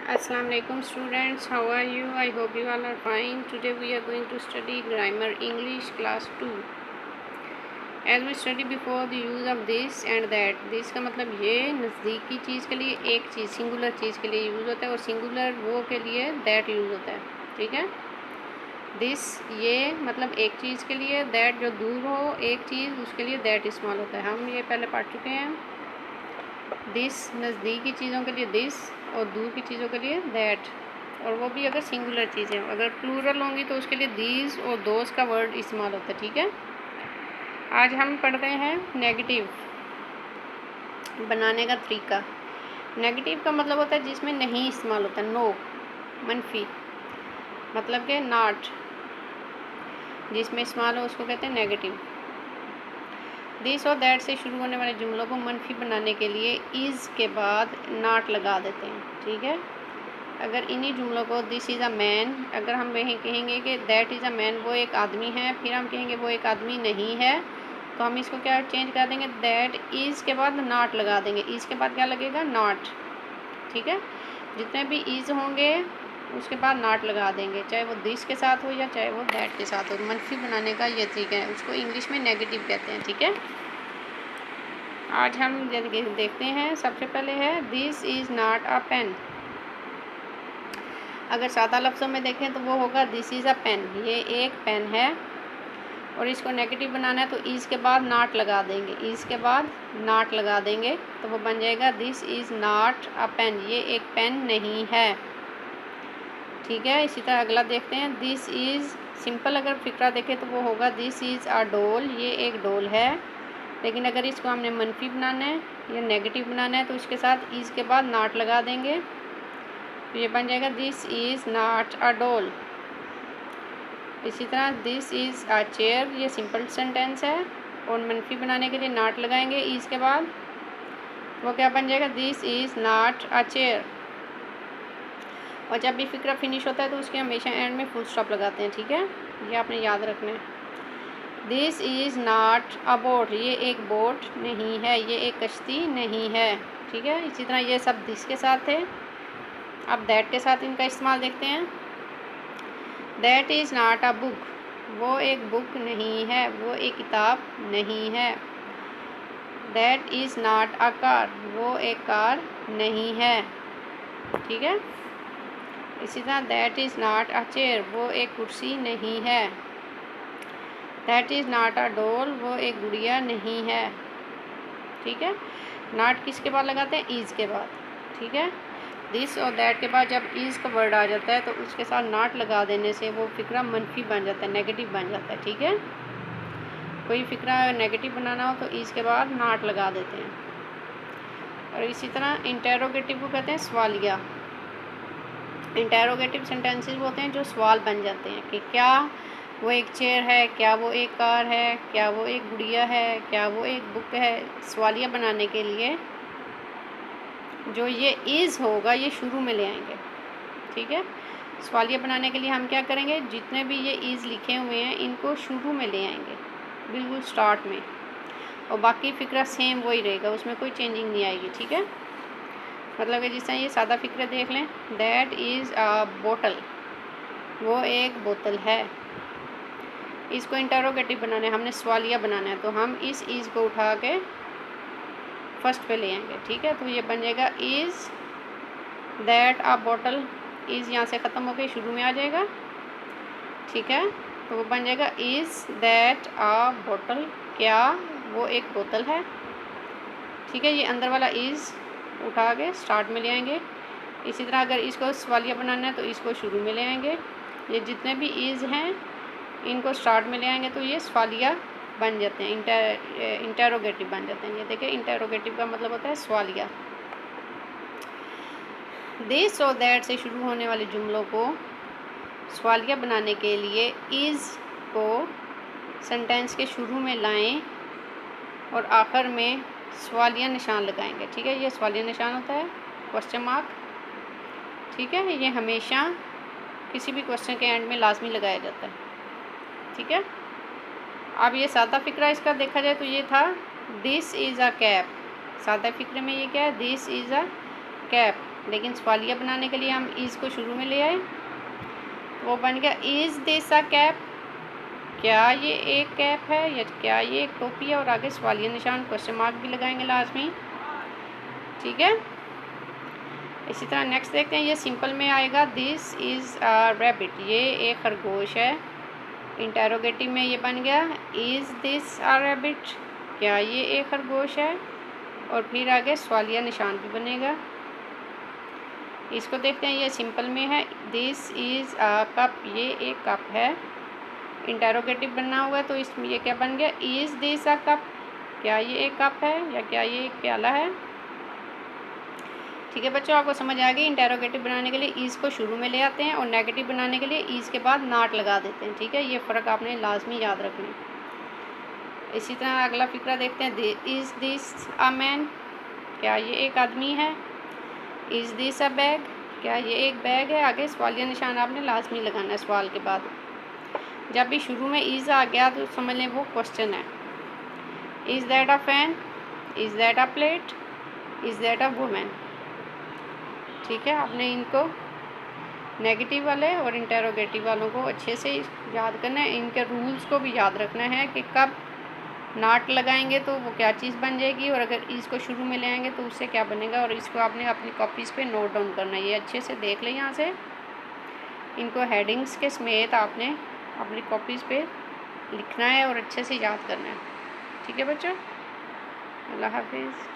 Assalamu alaikum students, how are you? I hope you all are fine. Today we are going to study grammar English class 2. As we study before the use of this and that. This का मतलब ये नज़दीक की चीज़ के लिए एक चीज़ singular चीज़ के लिए यूज़ होता है और सिंगुलर वो के लिए दैट यूज़ होता है, ठीक है। दिस ये मतलब एक चीज़ के लिए, दैट जो दूर हो एक चीज़ उसके लिए दैट इस्तेमाल होता है। हम ये पहले पढ़ चुके हैं। दिस नज़दीक की चीज़ों के लिए दिस और दूर की चीज़ों के लिए दैट, और वो भी अगर सिंगुलर चीज़ें। अगर प्लूरल होंगी तो उसके लिए दीज और दोज का वर्ड इस्तेमाल होता है, ठीक है। आज हम पढ़ रहे हैं नेगेटिव बनाने का तरीका। नेगेटिव का मतलब होता है जिसमें नहीं इस्तेमाल होता, नो, मनफी, मतलब कि नॉट, जिसमें इस्तेमाल हो उसको कहते हैं नेगेटिव। दिस और दैट से शुरू होने वाले जुमलों को मनफी बनाने के लिए इज़ के बाद नॉट लगा देते हैं, ठीक है। अगर इन्हीं जुमलों को दिस इज़ अ मैन, अगर हम वहीं कहेंगे कि दैट इज़ अ मैन, वो एक आदमी है, फिर हम कहेंगे वो एक आदमी नहीं है, तो हम इसको क्या चेंज कर देंगे, दैट इज़ के बाद नॉट लगा देंगे। इज़ के बाद क्या लगेगा, नॉट, ठीक है। जितने भी इज़ होंगे उसके बाद नॉट लगा देंगे, चाहे वो दिस के साथ हो या चाहे वो दैट के साथ हो। मनफी बनाने का ये तरीका है, उसको इंग्लिश में नेगेटिव कहते हैं, ठीक है। आज हम देखते हैं। सबसे पहले है this is not a pen. अगर सादा लफ्ज़ों में देखें तो वो होगा दिस इज़ अ पेन, ये एक पेन है। और इसको नेगेटिव बनाना है तो इज़ के बाद नॉट लगा देंगे, इज़ के बाद नॉट लगा देंगे तो वो बन जाएगा this is not a pen, ये एक पेन नहीं है, ठीक है। इसी तरह अगला देखते हैं। दिस इज़ सिंपल, अगर फिक्रा देखें तो वो होगा दिस इज़ अ डोल, ये एक डोल है। लेकिन अगर इसको हमने मनफी बनाना है या नेगेटिव बनाना है तो इसके साथ इज़ के बाद नॉट लगा देंगे, तो ये बन जाएगा दिस इज़ नॉट अ डोल। इसी तरह दिस इज़ अ चेयर, ये सिंपल सेंटेंस है और मनफी बनाने के लिए नॉट लगाएंगे इज़ के बाद, वो क्या बन जाएगा, this is not a chair. और जब भी फिक्रा फिनिश होता है तो उसके हमेशा एंड में फुल स्टॉप लगाते हैं, ठीक है, ये आपने याद रखना है। This is not a boat, ये एक बोट नहीं है, ये एक कश्ती नहीं है, ठीक है। इसी तरह ये सब दिस के साथ थे। अब दैट के साथ इनका इस्तेमाल देखते हैं। That is not a book, वो एक बुक नहीं है, वो एक किताब नहीं है। That is not a car, वो एक कार नहीं है, ठीक है। इसी तरह that is not a chair, वो एक कुर्सी नहीं है। That is not a doll, वो एक गुड़िया नहीं है, ठीक है। नॉट किसके बाद लगाते हैं, इज़ के बाद, ठीक है। दिस और दैट के बाद जब इज़ का वर्ड आ जाता है तो उसके साथ नॉट लगा देने से वो फिक्रा मनफी बन जाता है, नेगेटिव बन जाता है, ठीक है। कोई फिक्रा नेगेटिव बनाना हो तो इज़ के बाद नॉट लगा देते हैं। और इसी तरह इंटेरोगेटिव को कहते हैं सवालिया। इंटेरोगेटिव सेंटेंसेस होते हैं जो सवाल बन जाते हैं कि क्या वो एक चेयर है, क्या वो एक कार है, क्या वो एक गुड़िया है, क्या वो एक बुक है। सवालिया बनाने के लिए जो ये इज़ होगा ये शुरू में ले आएंगे, ठीक है। सवालिया बनाने के लिए हम क्या करेंगे, जितने भी ये इज़ लिखे हुए हैं इनको शुरू में ले आएंगे, बिल्कुल स्टार्ट में, और बाकी फिक्रा सेम वही रहेगा, उसमें कोई चेंजिंग नहीं आएगी, ठीक है। मतलब कि जिस तरह ये सादा फिक्र देख लें, दैट इज़ अ बोतल, वो एक बोतल है। इसको इंटरोगेटिव बनाना है, हमने सवालिया बनाना है, तो हम इस इज़ को उठा के फर्स्ट पे ले आएंगे, ठीक है। तो ये बन जाएगा इज़ दैट अ बोतल, इज़ यहाँ से ख़त्म होकर शुरू में आ जाएगा, ठीक है। तो वो बन जाएगा इज़ दैट अ बोतल, क्या वो एक बोतल है, ठीक है। ये अंदर वाला इज़ उठा के स्टार्ट में ले आएंगे। इसी तरह अगर इसको सवालिया बनाना है तो इसको शुरू में ले आएंगे। ये जितने भी इज़ हैं इनको स्टार्ट में ले आएंगे तो ये सवालिया बन जाते हैं, इंटेरोगेटिव बन जाते हैं। ये देखिए इंटेरोगेटिव का मतलब होता है सवालिया। दिस और दैट से शुरू होने वाले जुमलों को सवालिया बनाने के लिए इज़ को सेंटेंस के शुरू में लाएं और आखिर में सवालिया निशान लगाएंगे, ठीक है। ये सवालिया निशान होता है, क्वेश्चन मार्क, ठीक है। ये हमेशा किसी भी क्वेश्चन के एंड में लाजमी लगाया जाता है, ठीक है। अब ये सादा फिक्रा इसका देखा जाए तो ये था दिस इज़ अ कैप। सादा फिक्रे में ये क्या है, दिस इज़ अ कैप, लेकिन सवालिया बनाने के लिए हम इज़ को शुरू में ले आए, वो बन गया इज़ दिस अ कैप, क्या ये एक कैप है या क्या ये एक टोपी है, और आगे सवालिया निशान क्वेश्चन मार्क भी लगाएंगे लाजमी। ठीक है, इसी तरह नेक्स्ट देखते हैं, ये सिंपल में आएगा दिस इज़ अ रैबिट, ये एक खरगोश है। इंटेरोगेटिव में ये बन गया इज़ दिस अ रैबिट, क्या ये एक खरगोश है, और फिर आगे सवालिया निशान भी बनेगा। इसको देखते हैं, ये सिंपल में है दिस इज़ अ कप, ये एक कप है। इंटेरोगेटिव बना हुआ है तो इसमें ये क्या बन गया इज़ दिस अ कप, क्या ये एक कप है या क्या ये एक प्याला है। ठीक है बच्चों, आपको समझ आ गई। इंटेरोगेटिव बनाने के लिए इज़ को शुरू में ले आते हैं और नेगेटिव बनाने के लिए इज़ के बाद नॉट लगा देते हैं। ठीक है, ये फ़र्क आपने लाजमी याद रखना है। इसी तरह अगला फिक्रा देखते हैं, इज़ दिस अ मैन, क्या ये एक आदमी है। इज़ दिस अ बैग, क्या ये एक बैग है। आगे सवालिया निशान आपने लाजमी लगाना है सवाल के बाद। जब भी शुरू में इज़ आ गया तो समझ लें वो क्वेश्चन है। Is that a fan, is that a plate, is that a women. ठीक है, आपने इनको नेगेटिव वाले और इंटेरोगेटिव वालों को अच्छे से याद करना है। इनके रूल्स को भी याद रखना है कि कब नॉट लगाएंगे तो वो क्या चीज़ बन जाएगी, और अगर इसको शुरू में ले आएंगे तो उससे क्या बनेगा, और इसको आपने अपनी कॉपीज़ पे नोट डाउन करना है। ये अच्छे से देख लें, यहाँ से इनको हेडिंग्स के समेत आपने अपनी कॉपीज़ पे लिखना है और अच्छे से याद करना है। ठीक है बच्चों, अल्लाह हाफिज़।